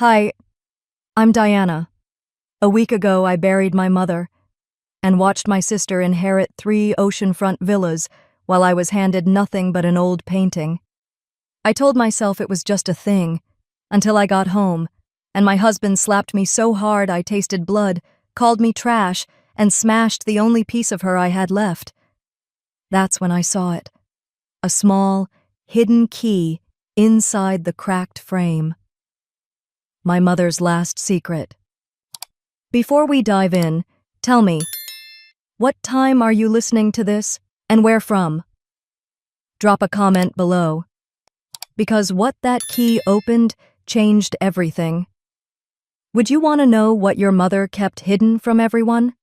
Hi, I'm Diana. A week ago, I buried my mother and watched my sister inherit 3 oceanfront villas while I was handed nothing but an old painting. I told myself it was just a thing until I got home, and my husband slapped me so hard I tasted blood, called me trash, and smashed the only piece of her I had left. That's when I saw it. A small, hidden key inside the cracked frame. My mother's last secret. Before we dive in, tell me, what time are you listening to this, and where from? Drop a comment below. Because what that key opened changed everything. Would you want to know what your mother kept hidden from everyone?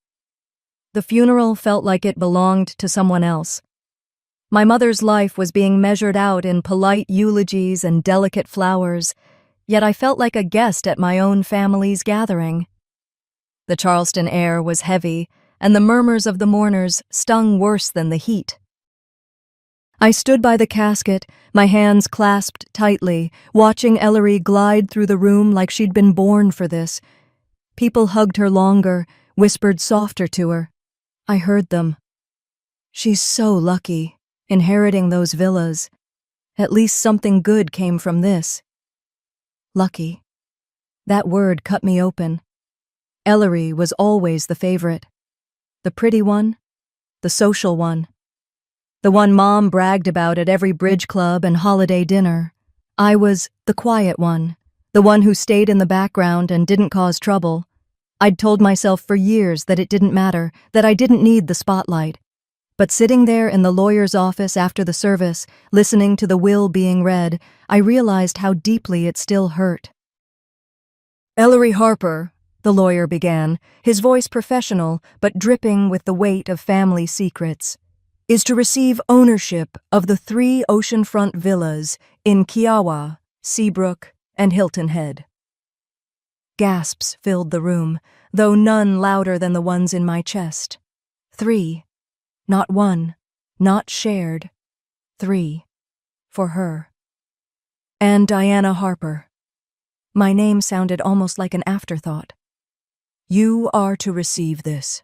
The funeral felt like it belonged to someone else. My mother's life was being measured out in polite eulogies and delicate flowers, yet I felt like a guest at my own family's gathering. The Charleston air was heavy, and the murmurs of the mourners stung worse than the heat. I stood by the casket, my hands clasped tightly, watching Ellery glide through the room like she'd been born for this. People hugged her longer, whispered softer to her. I heard them. She's so lucky, inheriting those villas. At least something good came from this. Lucky. That word cut me open. Ellery was always the favorite. The pretty one, the social one. The one Mom bragged about at every bridge club and holiday dinner. I was the quiet one, the one who stayed in the background and didn't cause trouble. I'd told myself for years that it didn't matter, that I didn't need the spotlight. But sitting there in the lawyer's office after the service, listening to the will being read, I realized how deeply it still hurt. Ellery Harper, the lawyer began, his voice professional but dripping with the weight of family secrets, is to receive ownership of the 3 oceanfront villas in Kiawah, Seabrook, and Hilton Head. Gasps filled the room, though none louder than the ones in my chest. 3. Not 1, not shared. 3. For her. And Diana Harper. My name sounded almost like an afterthought. You are to receive this.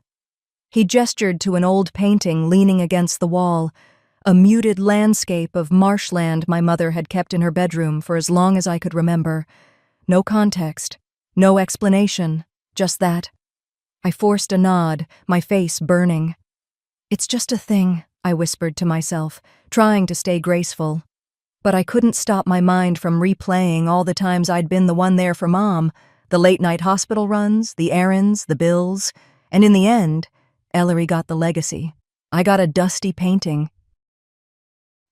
He gestured to an old painting leaning against the wall, a muted landscape of marshland my mother had kept in her bedroom for as long as I could remember. No context, no explanation, just that. I forced a nod, my face burning. It's just a thing, I whispered to myself, trying to stay graceful. But I couldn't stop my mind from replaying all the times I'd been the one there for Mom, the late-night hospital runs, the errands, the bills, and in the end, Ellery got the legacy. I got a dusty painting.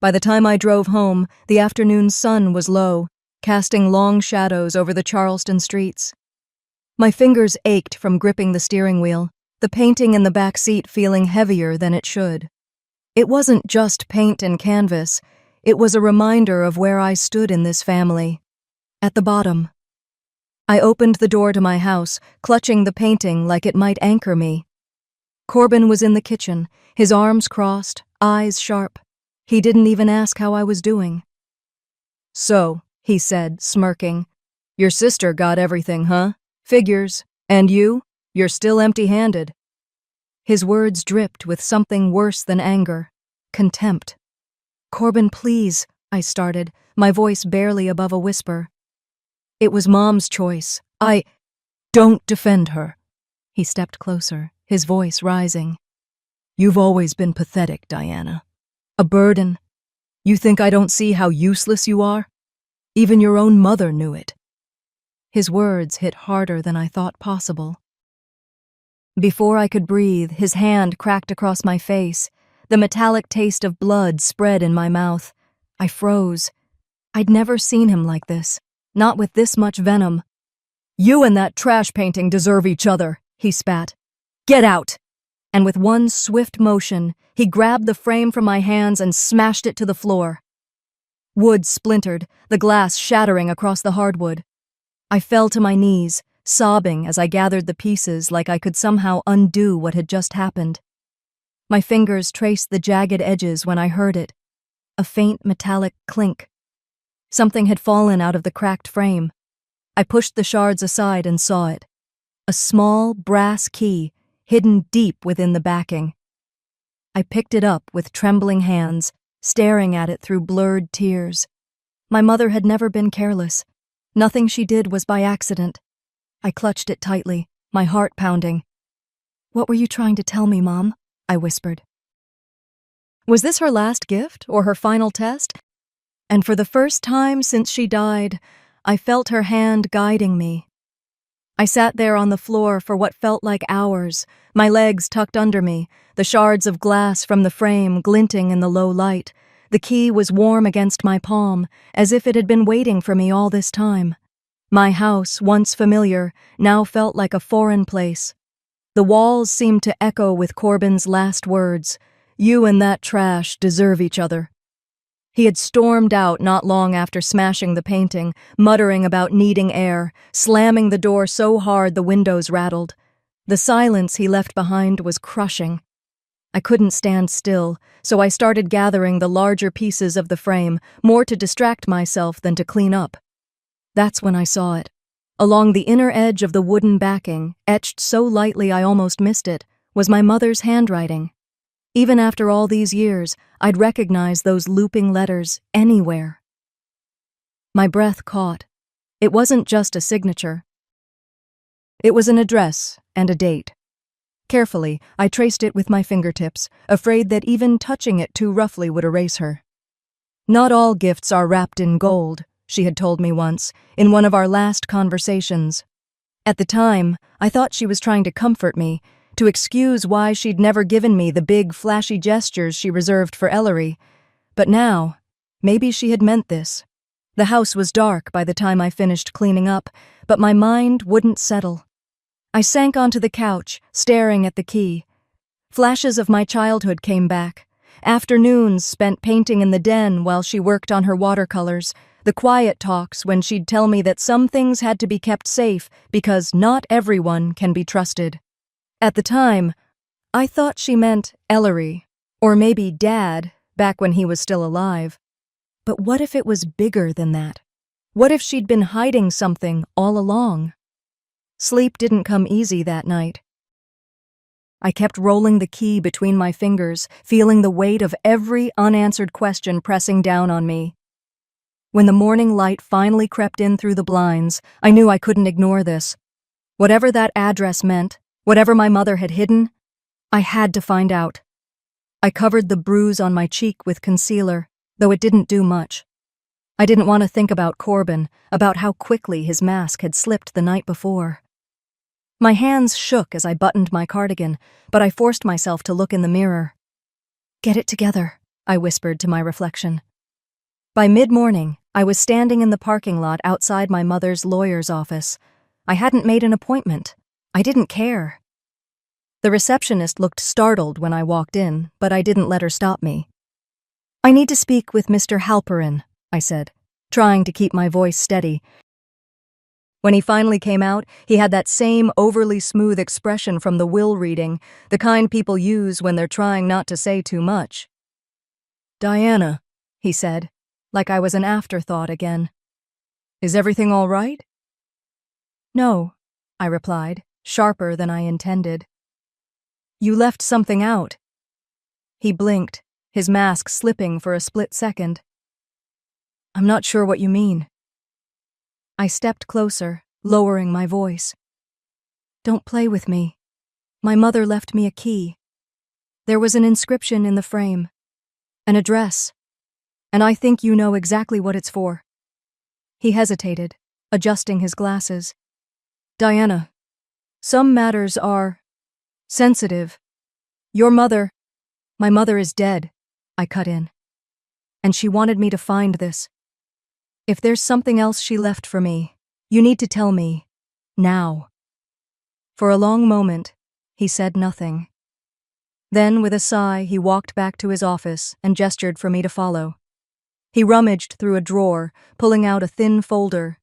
By the time I drove home, the afternoon sun was low, casting long shadows over the Charleston streets. My fingers ached from gripping the steering wheel, the painting in the back seat feeling heavier than it should. It wasn't just paint and canvas, it was a reminder of where I stood in this family. At the bottom. I opened the door to my house, clutching the painting like it might anchor me. Corbin was in the kitchen, his arms crossed, eyes sharp. He didn't even ask how I was doing. So, he said, smirking, your sister got everything, huh? Figures. And you? You're still empty-handed. His words dripped with something worse than anger. Contempt. Corbin, please, I started, my voice barely above a whisper. It was Mom's choice. Don't defend her. He stepped closer, his voice rising. You've always been pathetic, Diana. A burden. You think I don't see how useless you are? Even your own mother knew it. His words hit harder than I thought possible. Before I could breathe, his hand cracked across my face. The metallic taste of blood spread in my mouth. I froze. I'd never seen him like this, not with this much venom. You and that trash painting deserve each other, he spat. Get out! And with one swift motion, he grabbed the frame from my hands and smashed it to the floor. Wood splintered, the glass shattering across the hardwood. I fell to my knees, sobbing as I gathered the pieces like I could somehow undo what had just happened. My fingers traced the jagged edges when I heard it, a faint metallic clink. Something had fallen out of the cracked frame. I pushed the shards aside and saw it. A small brass key hidden deep within the backing. I picked it up with trembling hands, staring at it through blurred tears. My mother had never been careless. Nothing she did was by accident. I clutched it tightly, my heart pounding. "What were you trying to tell me, Mom?" I whispered. Was this her last gift or her final test? And for the first time since she died, I felt her hand guiding me. I sat there on the floor for what felt like hours, my legs tucked under me, the shards of glass from the frame glinting in the low light. The key was warm against my palm, as if it had been waiting for me all this time. My house, once familiar, now felt like a foreign place. The walls seemed to echo with Corbin's last words, "You and that trash deserve each other." He had stormed out not long after smashing the painting, muttering about needing air, slamming the door so hard the windows rattled. The silence he left behind was crushing. I couldn't stand still, so I started gathering the larger pieces of the frame, more to distract myself than to clean up. That's when I saw it. Along the inner edge of the wooden backing, etched so lightly I almost missed it, was my mother's handwriting. Even after all these years, I'd recognize those looping letters anywhere. My breath caught. It wasn't just a signature. It was an address and a date. Carefully, I traced it with my fingertips, afraid that even touching it too roughly would erase her. "Not all gifts are wrapped in gold," she had told me once, in one of our last conversations. At the time, I thought she was trying to comfort me, to excuse why she'd never given me the big, flashy gestures she reserved for Ellery. But now, maybe she had meant this. The house was dark by the time I finished cleaning up, but my mind wouldn't settle. I sank onto the couch, staring at the key. Flashes of my childhood came back. Afternoons spent painting in the den while she worked on her watercolors, the quiet talks when she'd tell me that some things had to be kept safe because not everyone can be trusted. At the time, I thought she meant Ellery, or maybe Dad, back when he was still alive. But what if it was bigger than that? What if she'd been hiding something all along? Sleep didn't come easy that night. I kept rolling the key between my fingers, feeling the weight of every unanswered question pressing down on me. When the morning light finally crept in through the blinds, I knew I couldn't ignore this. Whatever that address meant, whatever my mother had hidden, I had to find out. I covered the bruise on my cheek with concealer, though it didn't do much. I didn't want to think about Corbin, about how quickly his mask had slipped the night before. My hands shook as I buttoned my cardigan, but I forced myself to look in the mirror. "Get it together," I whispered to my reflection. By mid-morning, I was standing in the parking lot outside my mother's lawyer's office. I hadn't made an appointment. I didn't care. The receptionist looked startled when I walked in, but I didn't let her stop me. "I need to speak with Mr. Halperin," I said, trying to keep my voice steady. When he finally came out, he had that same overly smooth expression from the will reading, the kind people use when they're trying not to say too much. "Diana," he said, like I was an afterthought again. "Is everything all right?" "No," I replied, sharper than I intended. "You left something out." He blinked, his mask slipping for a split second. "I'm not sure what you mean." I stepped closer, lowering my voice. "Don't play with me. My mother left me a key. There was an inscription in the frame, an address, and I think you know exactly what it's for." He hesitated, adjusting his glasses. "Diana, some matters are sensitive. My mother is dead," I cut in. "And she wanted me to find this. If there's something else she left for me, you need to tell me, now." For a long moment, he said nothing. Then, with a sigh, he walked back to his office and gestured for me to follow. He rummaged through a drawer, pulling out a thin folder.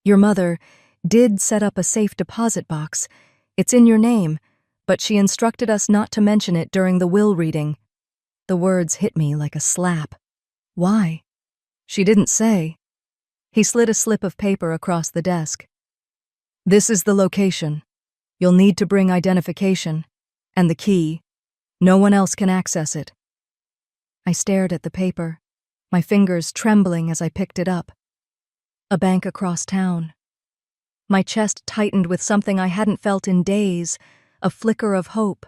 "Your mother did set up a safe deposit box. It's in your name, but she instructed us not to mention it during the will reading." The words hit me like a slap. "Why?" "She didn't say." He slid a slip of paper across the desk. "This is the location. You'll need to bring identification. And the key. No one else can access it." I stared at the paper, my fingers trembling as I picked it up. A bank across town. My chest tightened with something I hadn't felt in days, a flicker of hope.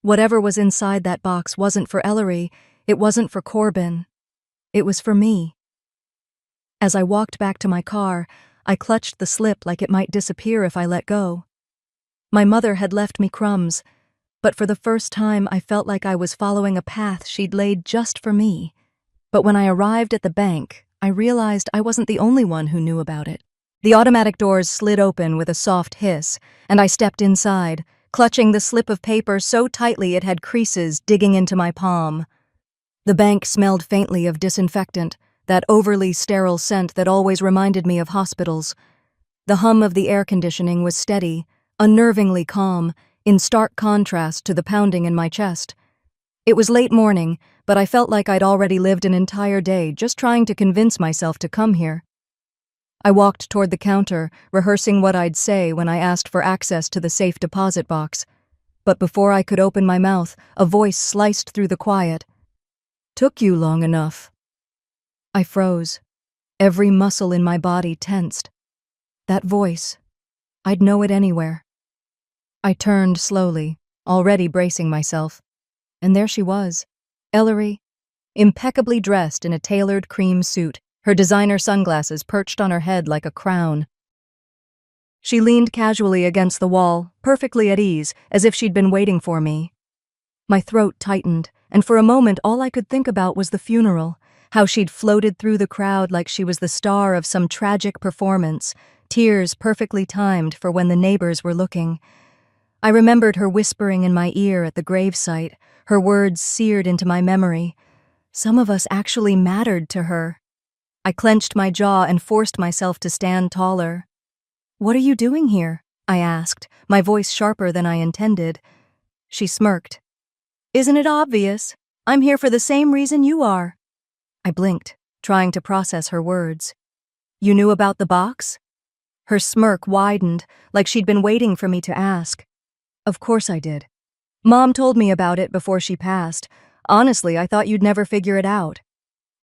Whatever was inside that box wasn't for Ellery, it wasn't for Corbin. It was for me. As I walked back to my car, I clutched the slip like it might disappear if I let go. My mother had left me crumbs, but for the first time I felt like I was following a path she'd laid just for me. But when I arrived at the bank, I realized I wasn't the only one who knew about it. The automatic doors slid open with a soft hiss, and I stepped inside, clutching the slip of paper so tightly it had creases digging into my palm. The bank smelled faintly of disinfectant, that overly sterile scent that always reminded me of hospitals. The hum of the air conditioning was steady, unnervingly calm, in stark contrast to the pounding in my chest. It was late morning, but I felt like I'd already lived an entire day just trying to convince myself to come here. I walked toward the counter, rehearsing what I'd say when I asked for access to the safe deposit box. But before I could open my mouth, a voice sliced through the quiet. "Took you long enough." I froze. Every muscle in my body tensed. That voice. I'd know it anywhere. I turned slowly, already bracing myself. And there she was, Ellery, impeccably dressed in a tailored cream suit, her designer sunglasses perched on her head like a crown. She leaned casually against the wall, perfectly at ease, as if she'd been waiting for me. My throat tightened, and for a moment all I could think about was the funeral, how she'd floated through the crowd like she was the star of some tragic performance, tears perfectly timed for when the neighbors were looking. I remembered her whispering in my ear at the gravesite, her words seared into my memory. Some of us actually mattered to her. I clenched my jaw and forced myself to stand taller. "What are you doing here?" I asked, my voice sharper than I intended. She smirked. "Isn't it obvious? I'm here for the same reason you are." I blinked, trying to process her words. "You knew about the box?" Her smirk widened, like she'd been waiting for me to ask. "Of course I did. Mom told me about it before she passed. Honestly, I thought you'd never figure it out."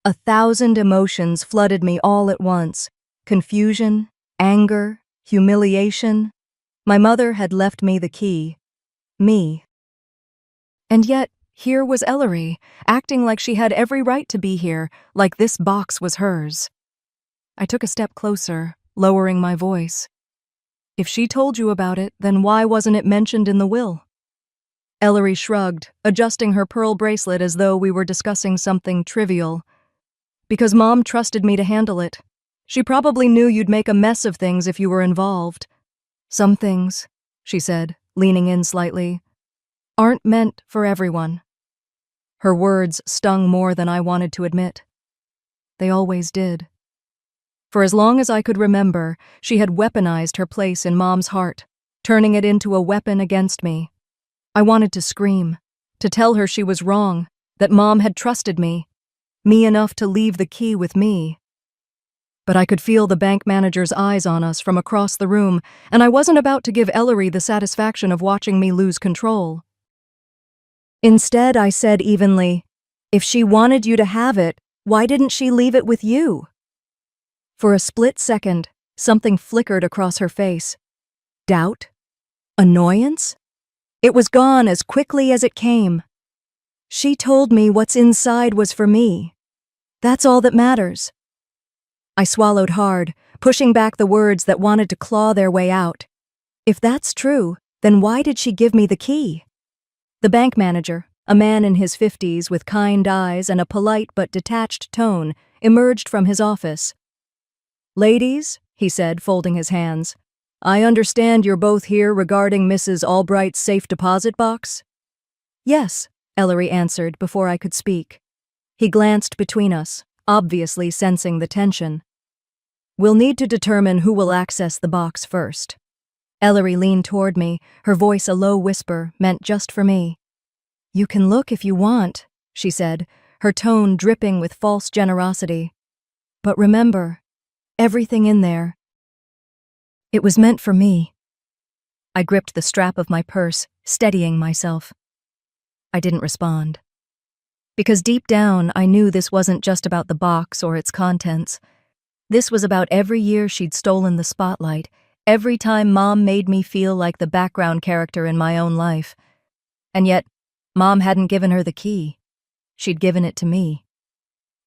1,000 emotions flooded me all at once. Confusion, anger, humiliation. My mother had left me the key. Me. And yet, here was Ellery, acting like she had every right to be here, like this box was hers. I took a step closer, lowering my voice. "If she told you about it, then why wasn't it mentioned in the will?" Ellery shrugged, adjusting her pearl bracelet as though we were discussing something trivial. "Because Mom trusted me to handle it. She probably knew you'd make a mess of things if you were involved. Some things," she said, leaning in slightly, "aren't meant for everyone." Her words stung more than I wanted to admit. They always did. For as long as I could remember, she had weaponized her place in Mom's heart, turning it into a weapon against me. I wanted to scream, to tell her she was wrong, that Mom had trusted me enough to leave the key with me. But I could feel the bank manager's eyes on us from across the room, and I wasn't about to give Ellery the satisfaction of watching me lose control. Instead, I said evenly, "If she wanted you to have it, why didn't she leave it with you?" For a split second, something flickered across her face. Doubt? Annoyance? It was gone as quickly as it came. She told me what's inside was for me. That's all that matters. I swallowed hard, pushing back the words that wanted to claw their way out. If that's true, then why did she give me the key? The bank manager, a man in his 50s with kind eyes and a polite but detached tone, emerged from his office. "Ladies," he said, folding his hands, "I understand you're both here regarding Mrs. Albright's safe deposit box?" "Yes," Ellery answered before I could speak. He glanced between us, obviously sensing the tension. "We'll need to determine who will access the box first." Ellery leaned toward me, her voice a low whisper, meant just for me. "You can look if you want," she said, her tone dripping with false generosity. "But remember, everything in there. It was meant for me. I gripped the strap of my purse, steadying myself. I didn't respond. Because deep down, I knew this wasn't just about the box or its contents. This was about every year she'd stolen the spotlight, every time Mom made me feel like the background character in my own life. And yet, Mom hadn't given her the key. She'd given it to me.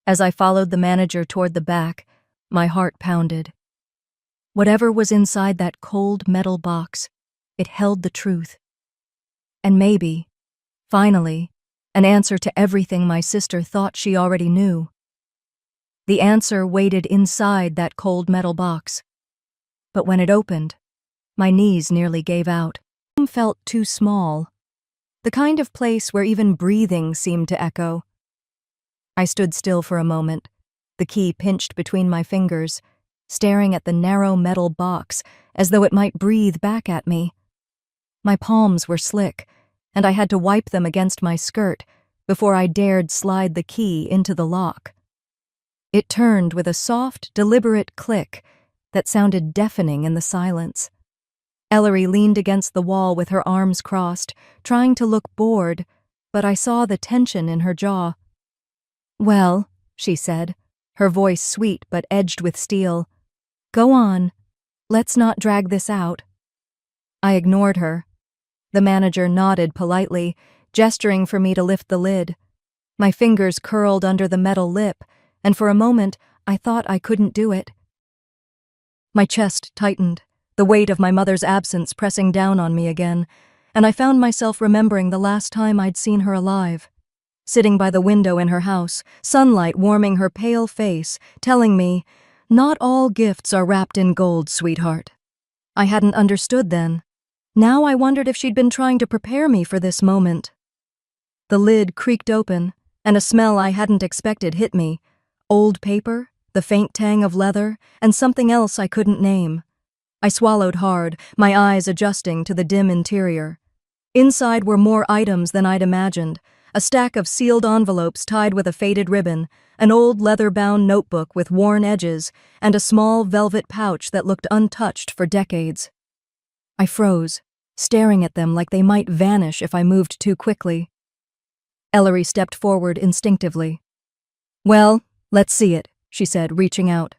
As I followed the manager toward the back, my heart pounded. Whatever was inside that cold metal box, it held the truth. And maybe, finally, an answer to everything my sister thought she already knew. The answer waited inside that cold metal box. But when it opened, my knees nearly gave out. The room felt too small. The kind of place where even breathing seemed to echo. I stood still for a moment, the key pinched between my fingers, staring at the narrow metal box as though it might breathe back at me. My palms were slick, and I had to wipe them against my skirt before I dared slide the key into the lock. It turned with a soft, deliberate click that sounded deafening in the silence. Ellery leaned against the wall with her arms crossed, trying to look bored, but I saw the tension in her jaw. "Well," she said, her voice sweet but edged with steel, "go on. Let's not drag this out." I ignored her. The manager nodded politely, gesturing for me to lift the lid. My fingers curled under the metal lip, and for a moment I thought I couldn't do it. My chest tightened, the weight of my mother's absence pressing down on me again, and I found myself remembering the last time I'd seen her alive. Sitting by the window in her house, sunlight warming her pale face, telling me, "Not all gifts are wrapped in gold, sweetheart." I hadn't understood then. Now I wondered if she'd been trying to prepare me for this moment. The lid creaked open, and a smell I hadn't expected hit me. Old paper, the faint tang of leather, and something else I couldn't name. I swallowed hard, my eyes adjusting to the dim interior. Inside were more items than I'd imagined. A stack of sealed envelopes tied with a faded ribbon, an old leather-bound notebook with worn edges, and a small velvet pouch that looked untouched for decades. I froze, staring at them like they might vanish if I moved too quickly. Ellery stepped forward instinctively. "Well, let's see it," she said, reaching out.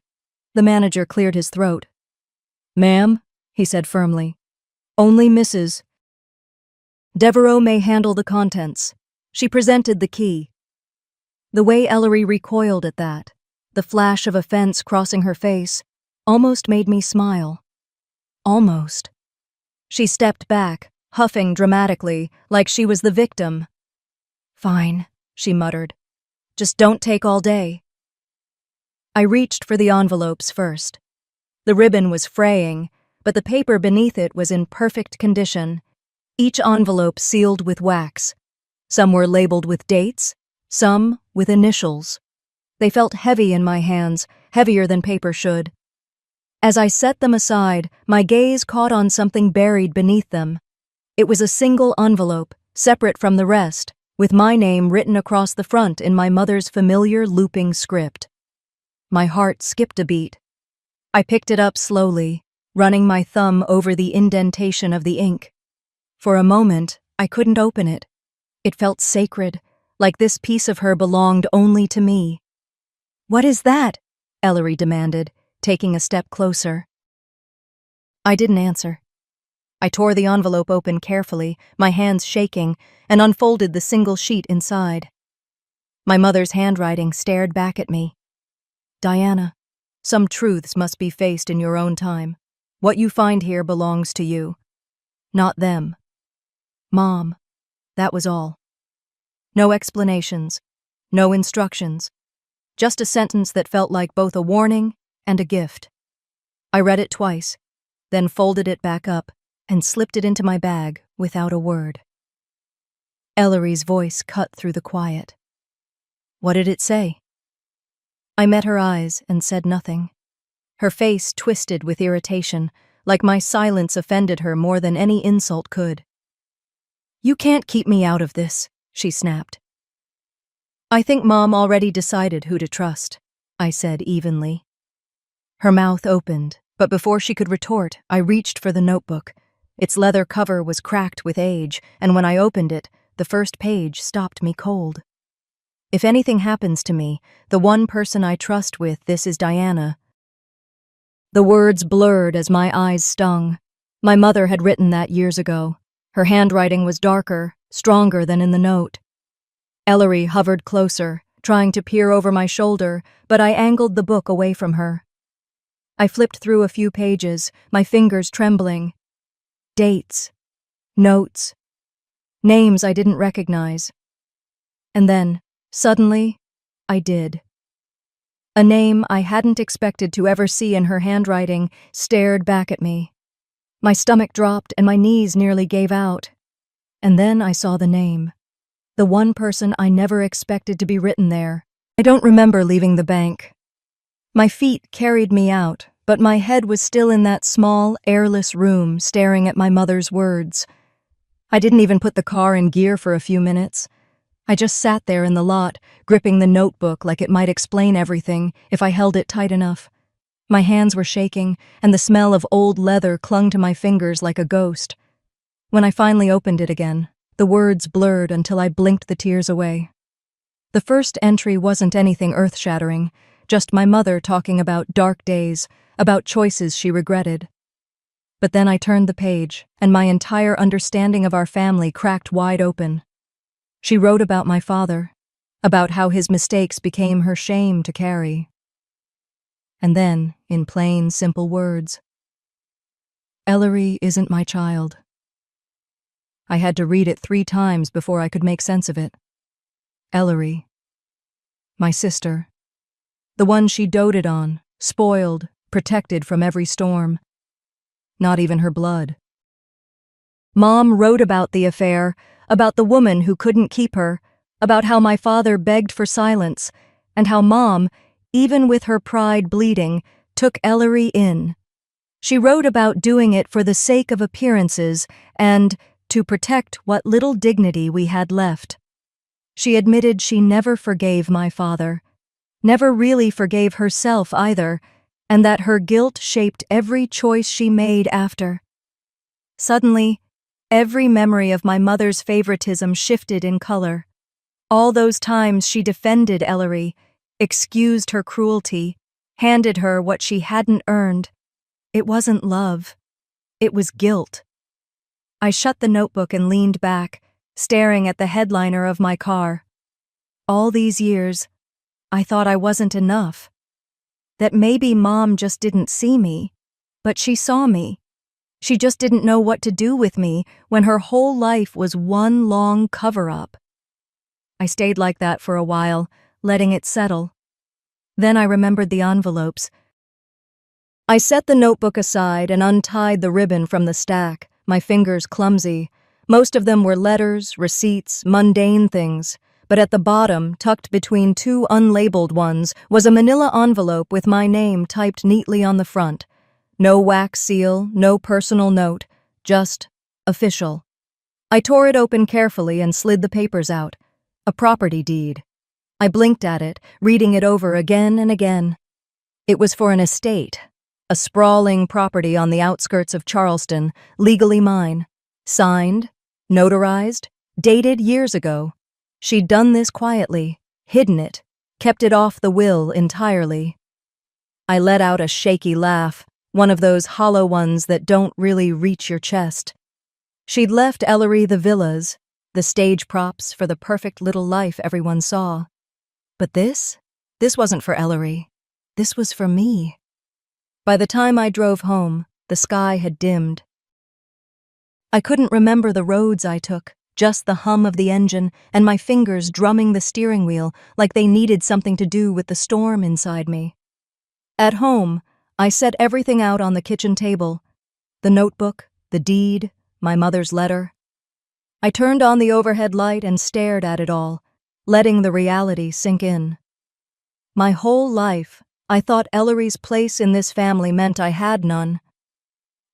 The manager cleared his throat. "Ma'am," he said firmly, "only Mrs. Devereaux may handle the contents." She presented the key. The way Ellery recoiled at that, the flash of offense crossing her face, almost made me smile. Almost. She stepped back, huffing dramatically, like she was the victim. "Fine," she muttered. "Just don't take all day." I reached for the envelopes first. The ribbon was fraying, but the paper beneath it was in perfect condition, each envelope sealed with wax. Some were labeled with dates, some with initials. They felt heavy in my hands, heavier than paper should. As I set them aside, my gaze caught on something buried beneath them. It was a single envelope, separate from the rest, with my name written across the front in my mother's familiar looping script. My heart skipped a beat. I picked it up slowly, running my thumb over the indentation of the ink. For a moment, I couldn't open it. It felt sacred, like this piece of her belonged only to me. "What is that?" Ellery demanded, taking a step closer. I didn't answer. I tore the envelope open carefully, my hands shaking, and unfolded the single sheet inside. My mother's handwriting stared back at me. "Diana, some truths must be faced in your own time. What you find here belongs to you, not them." Mom. That was all. No explanations, no instructions, just a sentence that felt like both a warning and a gift. I read it twice, then folded it back up and slipped it into my bag without a word. Ellery's voice cut through the quiet. "What did it say?" I met her eyes and said nothing. Her face twisted with irritation, like my silence offended her more than any insult could. "You can't keep me out of this," she snapped. "I think Mom already decided who to trust," I said evenly. Her mouth opened, but before she could retort, I reached for the notebook. Its leather cover was cracked with age, and when I opened it, the first page stopped me cold. If anything happens to me, the one person I trust with this is Diana. The words blurred as my eyes stung. My mother had written that years ago. Her handwriting was darker, stronger than in the note. Ellery hovered closer, trying to peer over my shoulder, but I angled the book away from her. I flipped through a few pages, my fingers trembling. Dates, notes, names I didn't recognize. And then, suddenly, I did. A name I hadn't expected to ever see in her handwriting stared back at me. My stomach dropped and my knees nearly gave out. And then I saw the name. The one person I never expected to be written there. I don't remember leaving the bank. My feet carried me out, but my head was still in that small, airless room staring at my mother's words. I didn't even put the car in gear for a few minutes. I just sat there in the lot, gripping the notebook like it might explain everything if I held it tight enough. My hands were shaking, and the smell of old leather clung to my fingers like a ghost. When I finally opened it again, the words blurred until I blinked the tears away. The first entry wasn't anything earth-shattering, just my mother talking about dark days, about choices she regretted. But then I turned the page, and my entire understanding of our family cracked wide open. She wrote about my father, about how his mistakes became her shame to carry. And then, in plain, simple words, Ellery isn't my child. I had to read it 3 times before I could make sense of it. Ellery, my sister, the one she doted on, spoiled, protected from every storm. Not even her blood. Mom wrote about the affair, about the woman who couldn't keep her, about how my father begged for silence, and how Mom, even with her pride bleeding, took Ellery in. She wrote about doing it for the sake of appearances and to protect what little dignity we had left. She admitted she never forgave my father, never really forgave herself either, and that her guilt shaped every choice she made after. Suddenly, every memory of my mother's favoritism shifted in color. All those times she defended Ellery, excused her cruelty, handed her what she hadn't earned. It wasn't love. It was guilt. I shut the notebook and leaned back, staring at the headliner of my car. All these years, I thought I wasn't enough. That maybe Mom just didn't see me, but she saw me. She just didn't know what to do with me when her whole life was one long cover-up. I stayed like that for a while, letting it settle. Then I remembered the envelopes. I set the notebook aside and untied the ribbon from the stack, my fingers clumsy. Most of them were letters, receipts, mundane things, but at the bottom, tucked between 2 unlabeled ones, was a manila envelope with my name typed neatly on the front. No wax seal, no personal note, just official. I tore it open carefully and slid the papers out. A property deed. I blinked at it, reading it over again and again. It was for an estate, a sprawling property on the outskirts of Charleston, legally mine. Signed, notarized, dated years ago. She'd done this quietly, hidden it, kept it off the will entirely. I let out a shaky laugh, one of those hollow ones that don't really reach your chest. She'd left Ellery the villas, the stage props for the perfect little life everyone saw. But this wasn't for Ellery. This was for me. By the time I drove home, the sky had dimmed. I couldn't remember the roads I took, just the hum of the engine and my fingers drumming the steering wheel like they needed something to do with the storm inside me. At home, I set everything out on the kitchen table. The notebook, the deed, my mother's letter. I turned on the overhead light and stared at it all, letting the reality sink in. My whole life, I thought Ellery's place in this family meant I had none.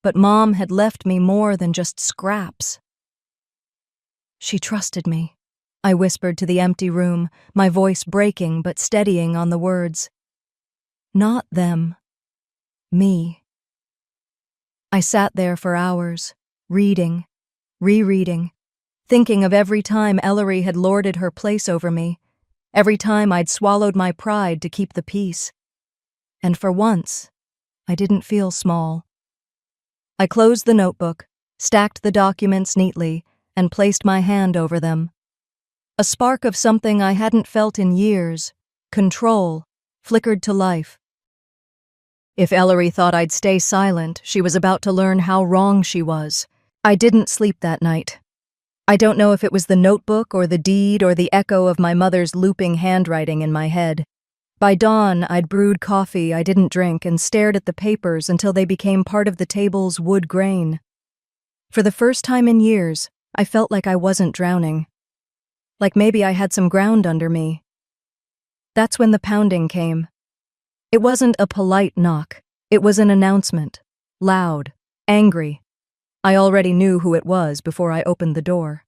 But Mom had left me more than just scraps. She trusted me, I whispered to the empty room, my voice breaking but steadying on the words. Not them. Me. I sat there for hours, reading, rereading, thinking of every time Ellery had lorded her place over me, every time I'd swallowed my pride to keep the peace. And for once, I didn't feel small. I closed the notebook, stacked the documents neatly, and placed my hand over them. A spark of something I hadn't felt in years, control, flickered to life. If Ellery thought I'd stay silent, she was about to learn how wrong she was. I didn't sleep that night. I don't know if it was the notebook or the deed or the echo of my mother's looping handwriting in my head. By dawn, I'd brewed coffee I didn't drink and stared at the papers until they became part of the table's wood grain. For the first time in years, I felt like I wasn't drowning. Like maybe I had some ground under me. That's when the pounding came. It wasn't a polite knock. It was an announcement. Loud, angry. I already knew who it was before I opened the door.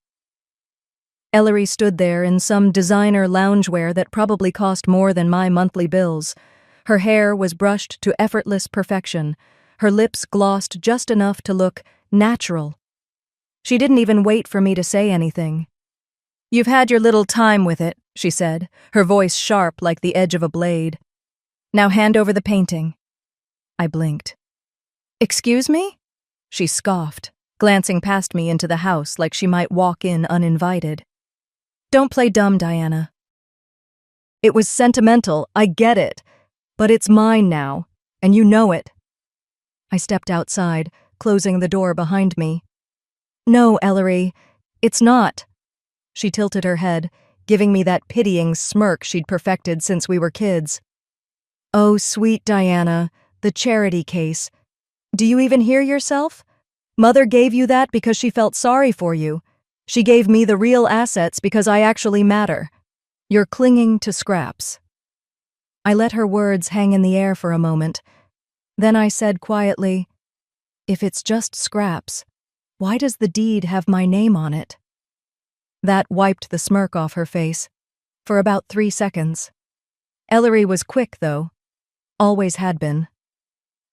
Ellery stood there in some designer loungewear that probably cost more than my monthly bills. Her hair was brushed to effortless perfection, her lips glossed just enough to look natural. She didn't even wait for me to say anything. "You've had your little time with it," she said, her voice sharp like the edge of a blade. "Now hand over the painting." I blinked. "Excuse me?" She scoffed, glancing past me into the house like she might walk in uninvited. "Don't play dumb, Diana. It was sentimental, I get it, but it's mine now, and you know it." I stepped outside, closing the door behind me. "No, Ellery, it's not." She tilted her head, giving me that pitying smirk she'd perfected since we were kids. "Oh, sweet Diana, the charity case. Do you even hear yourself? Mother gave you that because she felt sorry for you. She gave me the real assets because I actually matter. You're clinging to scraps." I let her words hang in the air for a moment. Then I said quietly, "If it's just scraps, why does the deed have my name on it?" That wiped the smirk off her face. For about 3 seconds. Ellery was quick, though. Always had been.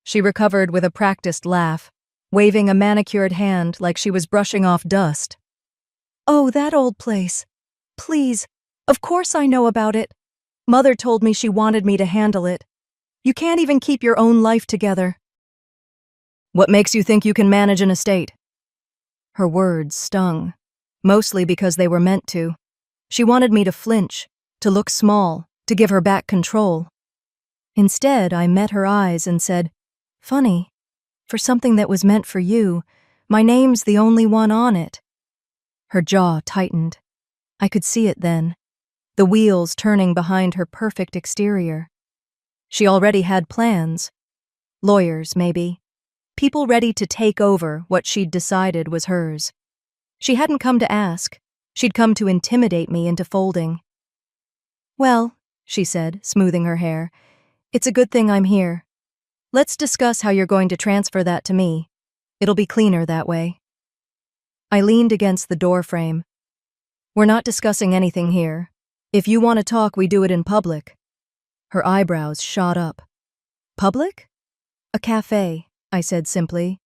She recovered with a practiced laugh, waving a manicured hand like she was brushing off dust. "Oh, that old place. Please, of course I know about it. Mother told me she wanted me to handle it. You can't even keep your own life together." "What makes you think you can manage an estate?" Her words stung, mostly because they were meant to. She wanted me to flinch, to look small, to give her back control. Instead, I met her eyes and said, "Funny, for something that was meant for you, my name's the only one on it." Her jaw tightened. I could see it then, the wheels turning behind her perfect exterior. She already had plans. Lawyers, maybe. People ready to take over what she'd decided was hers. She hadn't come to ask. She'd come to intimidate me into folding. "Well," she said, smoothing her hair, "it's a good thing I'm here. Let's discuss how you're going to transfer that to me. It'll be cleaner that way." I leaned against the doorframe. "We're not discussing anything here. If you want to talk, we do it in public." Her eyebrows shot up. "Public?" "A cafe," I said simply.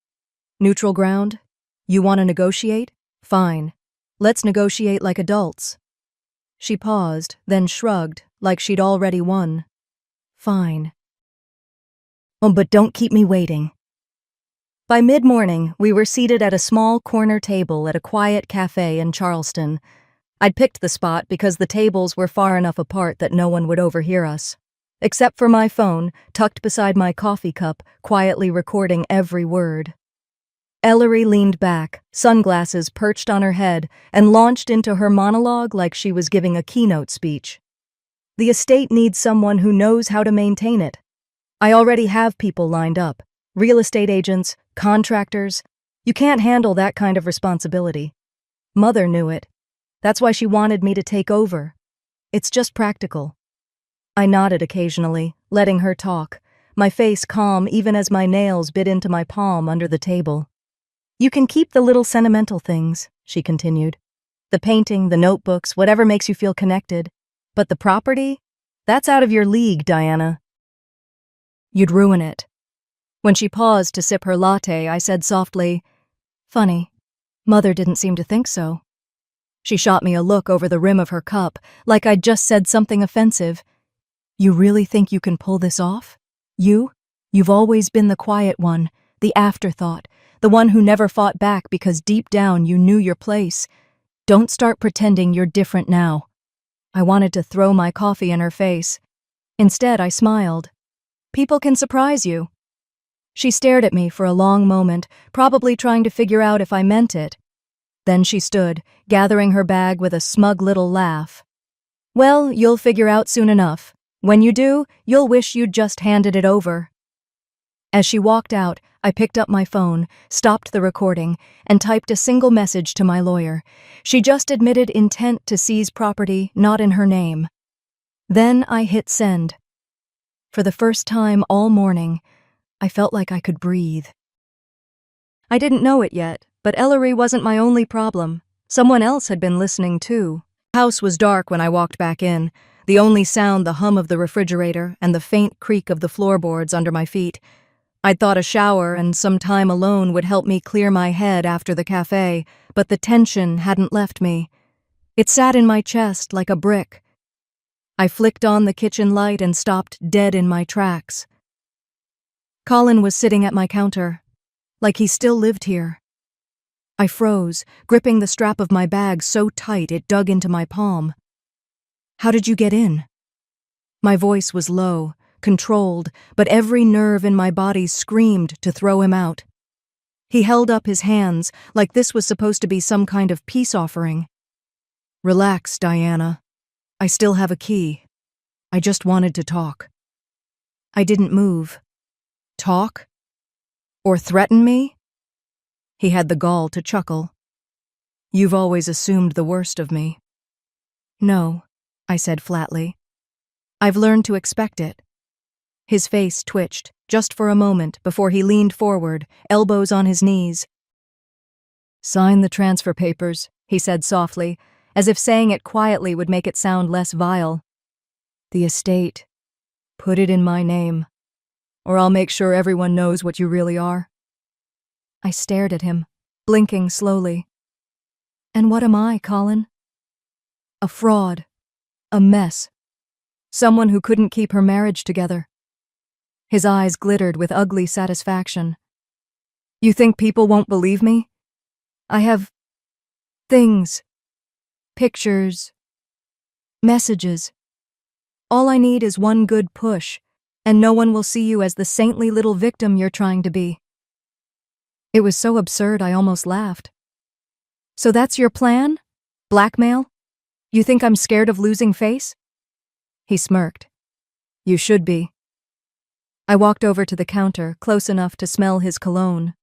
"Neutral ground? You want to negotiate? Fine. Let's negotiate like adults." She paused, then shrugged, like she'd already won. "Fine. Oh, but don't keep me waiting." By mid-morning, we were seated at a small corner table at a quiet cafe in Charleston. I'd picked the spot because the tables were far enough apart that no one would overhear us. Except for my phone, tucked beside my coffee cup, quietly recording every word. Ellery leaned back, sunglasses perched on her head, and launched into her monologue like she was giving a keynote speech. "The estate needs someone who knows how to maintain it. I already have people lined up. Real estate agents, contractors. You can't handle that kind of responsibility. Mother knew it. That's why she wanted me to take over. It's just practical." I nodded occasionally, letting her talk, my face calm even as my nails bit into my palm under the table. "You can keep the little sentimental things," she continued. "The painting, the notebooks, whatever makes you feel connected. But the property? That's out of your league, Diana." "You'd ruin it." When she paused to sip her latte, I said softly, "Funny. Mother didn't seem to think so." She shot me a look over the rim of her cup, like I'd just said something offensive. "You really think you can pull this off? You? You've always been the quiet one, the afterthought, the one who never fought back because deep down you knew your place. Don't start pretending you're different now." I wanted to throw my coffee in her face. Instead, I smiled. "People can surprise you." She stared at me for a long moment, probably trying to figure out if I meant it. Then she stood, gathering her bag with a smug little laugh. "Well, you'll figure out soon enough. When you do, you'll wish you'd just handed it over." As she walked out, I picked up my phone, stopped the recording, and typed a single message to my lawyer. She just admitted intent to seize property not in her name. Then I hit send. For the first time all morning, I felt like I could breathe. I didn't know it yet, but Ellery wasn't my only problem. Someone else had been listening too. The house was dark when I walked back in, the only sound the hum of the refrigerator and the faint creak of the floorboards under my feet. I'd thought a shower and some time alone would help me clear my head after the cafe, but the tension hadn't left me. It sat in my chest like a brick. I flicked on the kitchen light and stopped dead in my tracks. Colin was sitting at my counter, like he still lived here. I froze, gripping the strap of my bag so tight it dug into my palm. "How did you get in?" My voice was low, controlled, but every nerve in my body screamed to throw him out. He held up his hands like this was supposed to be some kind of peace offering. "Relax, Diana. I still have a key. I just wanted to talk." I didn't move. Talk? Or threaten me? He had the gall to chuckle. "You've always assumed the worst of me." "No," I said flatly. "I've learned to expect it." His face twitched, just for a moment, before he leaned forward, elbows on his knees. "Sign the transfer papers," he said softly, as if saying it quietly would make it sound less vile. "The estate. Put it in my name, or I'll make sure everyone knows what you really are." I stared at him, blinking slowly. "And what am I, Colin?" "A fraud. A mess. Someone who couldn't keep her marriage together." His eyes glittered with ugly satisfaction. "You think people won't believe me? I have things, pictures, messages. All I need is one good push, and no one will see you as the saintly little victim you're trying to be." It was so absurd I almost laughed. "So that's your plan? Blackmail? You think I'm scared of losing face?" He smirked. "You should be." I walked over to the counter, close enough to smell his cologne,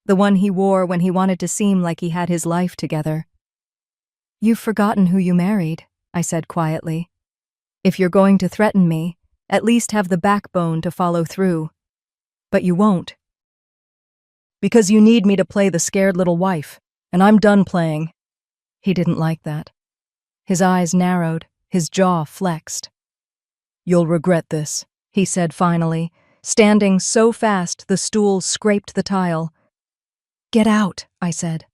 the one he wore when he wanted to seem like he had his life together. "You've forgotten who you married," I said quietly. "If you're going to threaten me, at least have the backbone to follow through. But you won't." "Because you need me to play the scared little wife, and I'm done playing." He didn't like that. His eyes narrowed, his jaw flexed. "You'll regret this," he said finally, standing so fast the stool scraped the tile. "Get out," I said.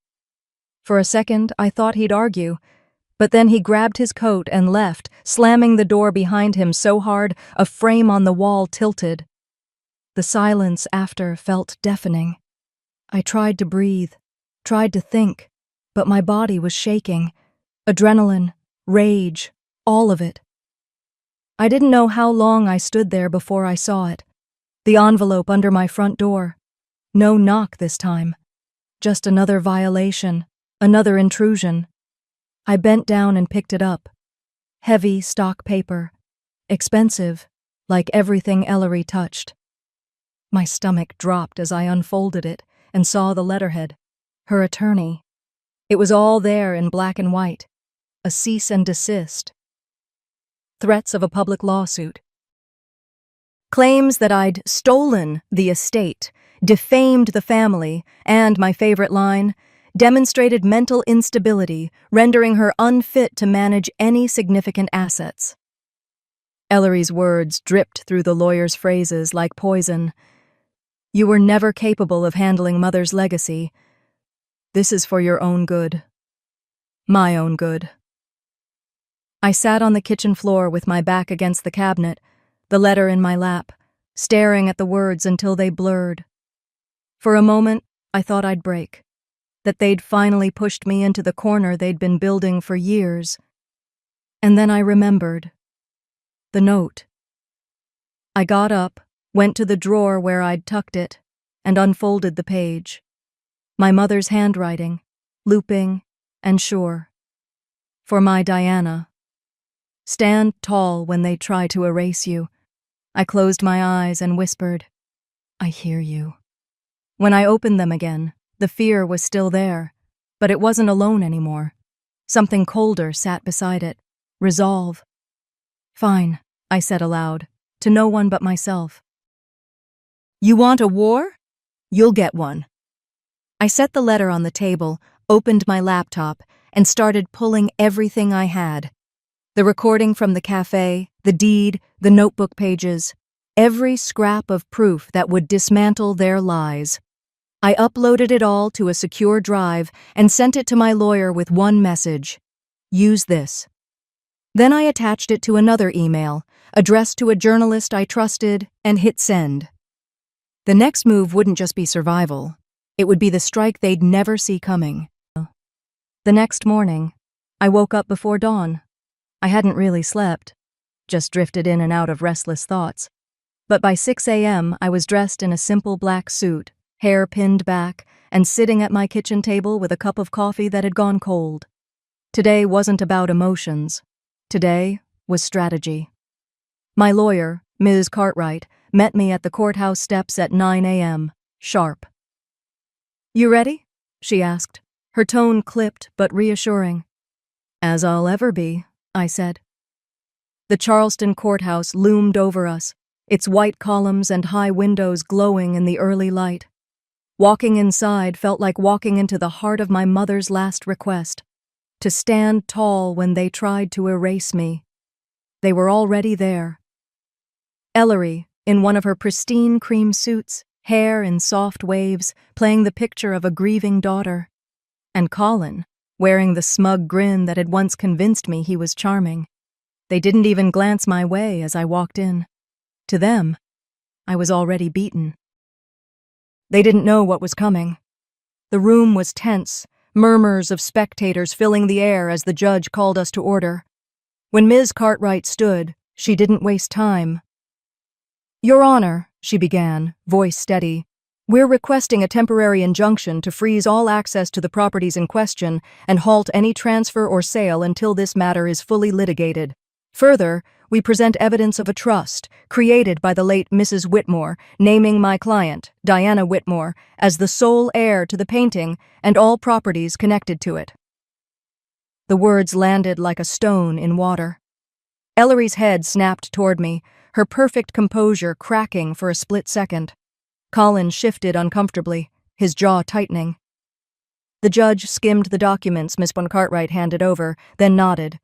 For a second, I thought he'd argue, but then he grabbed his coat and left, slamming the door behind him so hard a frame on the wall tilted. The silence after felt deafening. I tried to breathe, tried to think, but my body was shaking. Adrenaline, rage, all of it. I didn't know how long I stood there before I saw it. The envelope under my front door. No knock this time. Just another violation, another intrusion. I bent down and picked it up. Heavy stock paper. Expensive, like everything Ellery touched. My stomach dropped as I unfolded it and saw the letterhead. Her attorney. It was all there in black and white. A cease and desist. Threats of a public lawsuit. Claims that I'd stolen the estate, defamed the family, and, my favorite line, demonstrated mental instability, rendering her unfit to manage any significant assets. Ellery's words dripped through the lawyer's phrases like poison. You were never capable of handling Mother's legacy. This is for your own good. My own good. I sat on the kitchen floor with my back against the cabinet, the letter in my lap, staring at the words until they blurred. For a moment, I thought I'd break, that they'd finally pushed me into the corner they'd been building for years. And then I remembered. The note. I got up, went to the drawer where I'd tucked it, and unfolded the page. My mother's handwriting, looping and sure. For my Diana. Stand tall when they try to erase you. I closed my eyes and whispered, I hear you. When I opened them again, the fear was still there, but it wasn't alone anymore. Something colder sat beside it. Resolve. Fine, I said aloud, to no one but myself. You want a war? You'll get one. I set the letter on the table, opened my laptop, and started pulling everything I had. The recording from the cafe, the deed, the notebook pages, every scrap of proof that would dismantle their lies. I uploaded it all to a secure drive and sent it to my lawyer with one message. Use this. Then I attached it to another email, addressed to a journalist I trusted, and hit send. The next move wouldn't just be survival. It would be the strike they'd never see coming. The next morning, I woke up before dawn. I hadn't really slept, just drifted in and out of restless thoughts. But by 6 a.m., I was dressed in a simple black suit, hair pinned back, and sitting at my kitchen table with a cup of coffee that had gone cold. Today wasn't about emotions. Today was strategy. My lawyer, Ms. Cartwright, met me at the courthouse steps at 9 a.m., sharp. You ready? She asked, her tone clipped but reassuring. As I'll ever be, I said. The Charleston courthouse loomed over us, its white columns and high windows glowing in the early light. Walking inside felt like walking into the heart of my mother's last request, to stand tall when they tried to erase me. They were already there. Ellery, in one of her pristine cream suits, hair in soft waves, playing the picture of a grieving daughter. And Colin, wearing the smug grin that had once convinced me he was charming. They didn't even glance my way as I walked in. To them, I was already beaten. They didn't know what was coming. The room was tense, murmurs of spectators filling the air as the judge called us to order. When Ms. Cartwright stood, she didn't waste time. Your Honor, she began, voice steady, we're requesting a temporary injunction to freeze all access to the properties in question and halt any transfer or sale until this matter is fully litigated. Further, we present evidence of a trust created by the late Mrs. Whitmore, naming my client, Diana Whitmore, as the sole heir to the painting and all properties connected to it. The words landed like a stone in water. Ellery's head snapped toward me, her perfect composure cracking for a split second. Colin shifted uncomfortably, his jaw tightening. The judge skimmed the documents Miss Cartwright handed over, then nodded.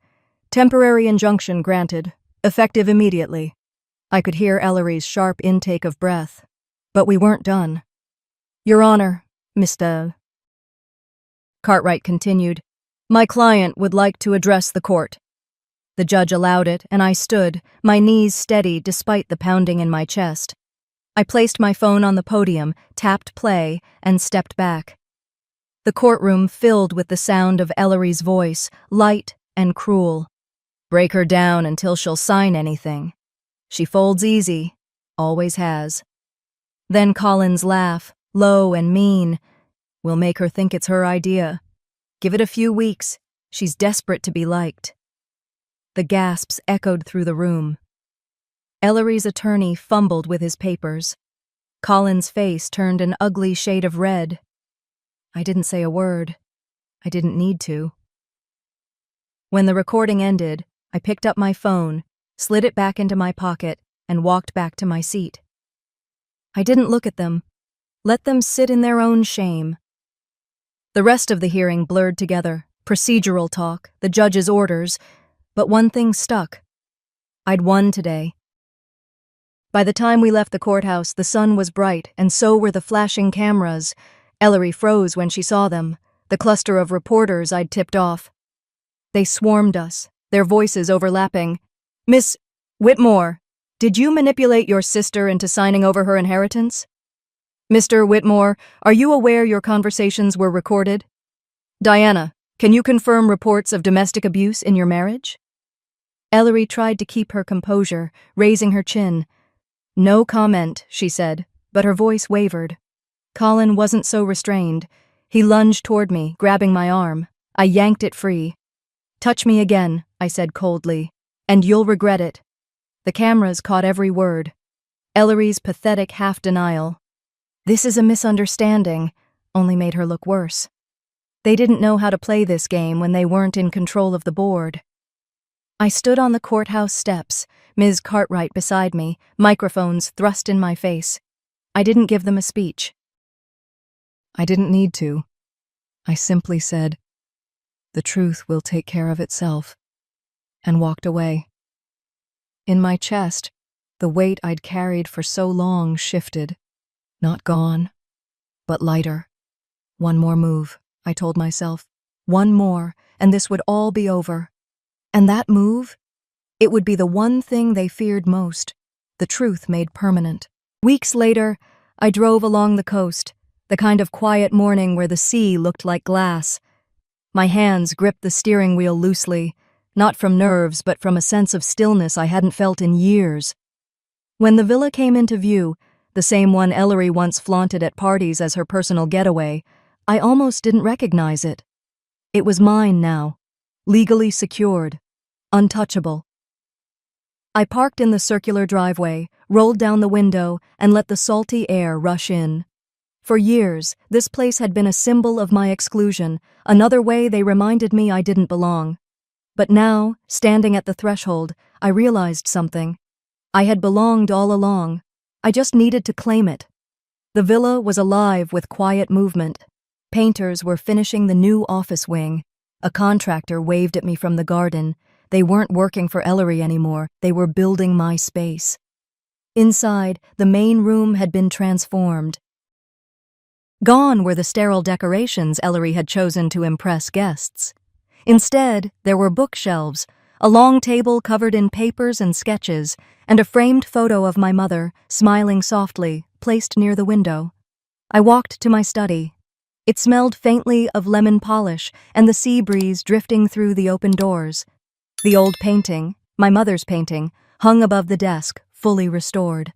Temporary injunction granted, effective immediately. I could hear Ellery's sharp intake of breath. But we weren't done. Your Honor, Mr. Cartwright continued, my client would like to address the court. The judge allowed it, and I stood, my knees steady despite the pounding in my chest. I placed my phone on the podium, tapped play, and stepped back. The courtroom filled with the sound of Ellery's voice, light and cruel. Break her down until she'll sign anything. She folds easy, always has. Then Colin's laugh, low and mean. We'll make her think it's her idea. Give it a few weeks. She's desperate to be liked. The gasps echoed through the room. Ellery's attorney fumbled with his papers. Colin's face turned an ugly shade of red. I didn't say a word. I didn't need to. When the recording ended, I picked up my phone, slid it back into my pocket, and walked back to my seat. I didn't look at them. Let them sit in their own shame. The rest of the hearing blurred together, procedural talk, the judge's orders, but one thing stuck. I'd won today. By the time we left the courthouse, the sun was bright, and so were the flashing cameras. Ellery froze when she saw them, the cluster of reporters I'd tipped off. They swarmed us, their voices overlapping. "Miss Whitmore, did you manipulate your sister into signing over her inheritance? Mr. Whitmore, are you aware your conversations were recorded? Diana, can you confirm reports of domestic abuse in your marriage?" Ellery tried to keep her composure, raising her chin. "No comment," she said, but her voice wavered. Colin wasn't so restrained. He lunged toward me, grabbing my arm. I yanked it free. "Touch me again," I said coldly, "and you'll regret it." The cameras caught every word. Ellery's pathetic half-denial. "This is a misunderstanding," only made her look worse. They didn't know how to play this game when they weren't in control of the board. I stood on the courthouse steps, Ms. Cartwright beside me, microphones thrust in my face. I didn't give them a speech. I didn't need to. I simply said, "The truth will take care of itself," and walked away. In my chest, the weight I'd carried for so long shifted. Not gone, but lighter. One more move, I told myself. One more, and this would all be over. And that move? It would be the one thing they feared most, the truth made permanent. Weeks later, I drove along the coast, the kind of quiet morning where the sea looked like glass. My hands gripped the steering wheel loosely, not from nerves but from a sense of stillness I hadn't felt in years. When the villa came into view, the same one Ellery once flaunted at parties as her personal getaway, I almost didn't recognize it. It was mine now, legally secured, untouchable. I parked in the circular driveway, rolled down the window, and let the salty air rush in. For years, this place had been a symbol of my exclusion, another way they reminded me I didn't belong. But now, standing at the threshold, I realized something. I had belonged all along. I just needed to claim it. The villa was alive with quiet movement. Painters were finishing the new office wing. A contractor waved at me from the garden. They weren't working for Ellery anymore. They were building my space. Inside, the main room had been transformed. Gone were the sterile decorations Ellery had chosen to impress guests. Instead, there were bookshelves, a long table covered in papers and sketches, and a framed photo of my mother, smiling softly, placed near the window. I walked to my study. It smelled faintly of lemon polish and the sea breeze drifting through the open doors. The old painting, my mother's painting, hung above the desk, fully restored.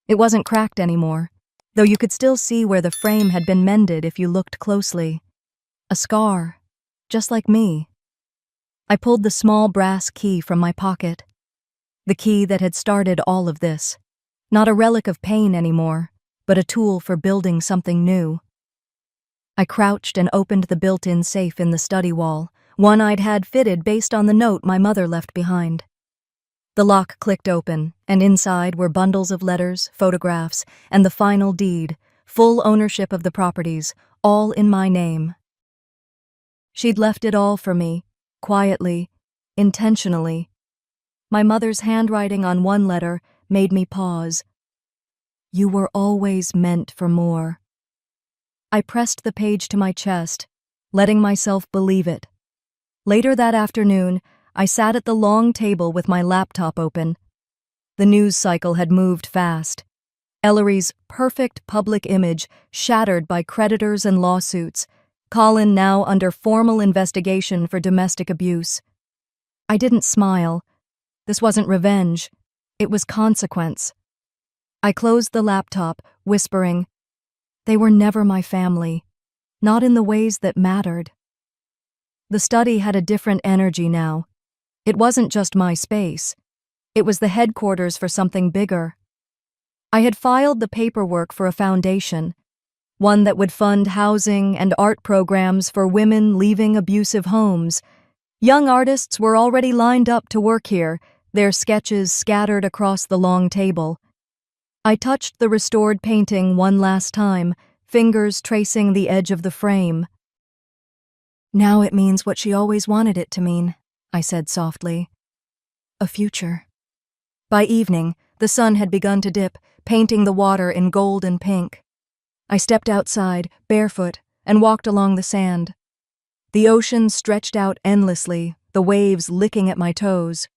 It wasn't cracked anymore, though you could still see where the frame had been mended if you looked closely. A scar, just like me. I pulled the small brass key from my pocket. The key that had started all of this. Not a relic of pain anymore, but a tool for building something new. I crouched and opened the built-in safe in the study wall, one I'd had fitted based on the note my mother left behind. The lock clicked open, and inside were bundles of letters, photographs, and the final deed, full ownership of the properties, all in my name. She'd left it all for me, quietly, intentionally. My mother's handwriting on one letter made me pause. "You were always meant for more." I pressed the page to my chest, letting myself believe it. Later that afternoon, I sat at the long table with my laptop open. The news cycle had moved fast. Ellery's perfect public image shattered by creditors and lawsuits. Colin now under formal investigation for domestic abuse. I didn't smile. This wasn't revenge. It was consequence. I closed the laptop, whispering, "They were never my family, not in the ways that mattered." The study had a different energy now. It wasn't just my space. It was the headquarters for something bigger. I had filed the paperwork for a foundation, one that would fund housing and art programs for women leaving abusive homes. Young artists were already lined up to work here, their sketches scattered across the long table. I touched the restored painting one last time, fingers tracing the edge of the frame. "Now it means what she always wanted it to mean," I said softly. "A future." By evening, The sun had begun to dip, painting the water in gold and pink. I stepped outside, barefoot, and walked along the sand. The ocean stretched out endlessly, the waves licking at my toes.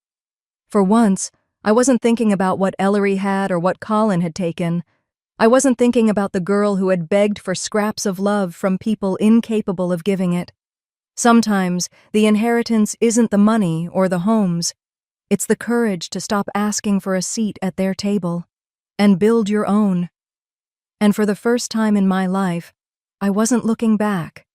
For once, I wasn't thinking about what Ellery had or what Colin had taken. I wasn't thinking about the girl who had begged for scraps of love from people incapable of giving it. Sometimes, the inheritance isn't the money or the homes. It's the courage to stop asking for a seat at their table and build your own. And for the first time in my life, I wasn't looking back.